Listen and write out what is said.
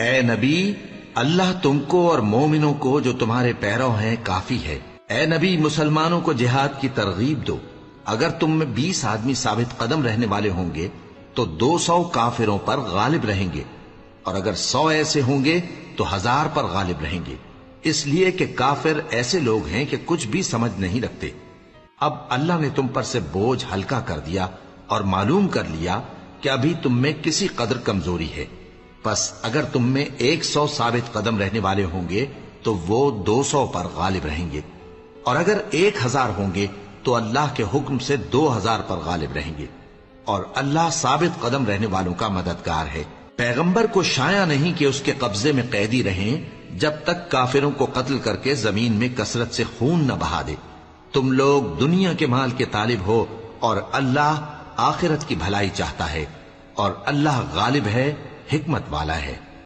ए नबी, अल्लाह तुमको और मोमिनों को जो तुम्हारे पैरों हैं काफी है। ए नबी, मुसलमानों को जिहाद की तरगीब दो। अगर तुम में 20 आदमी साबित कदम रहने वाले होंगे तो 200 काफिरों पर गालिब रहेंगे, और अगर 100 ऐसे होंगे तो 1000 पर गालिब रहेंगे, इसलिए कि काफिर ऐसे लोग हैं कि कुछ भी समझ नहीं रखते। अब अल्लाह ने तुम पर से बोझ हल्का कर दिया और मालूम कर लिया कि अभी तुम में किसी कदर कमजोरी है। बस अगर तुम में 100 साबित कदम रहने वाले होंगे तो वो 200 पर गालिब रहेंगे, और अगर 1000 होंगे तो अल्लाह के हुक्म से 2000 पर गालिब रहेंगे, और अल्लाह साबित कदम रहने वालों का मददगार है। पैगंबर को शाया नहीं कि उसके कब्जे में कैदी रहें जब तक काफिरों को कत्ल करके जमीन में कसरत से खून न बहा दे। तुम लोग दुनिया के माल के तालिब हो और अल्लाह आखिरत की भलाई चाहता है, और अल्लाह गालिब है, हिकमत वाला है।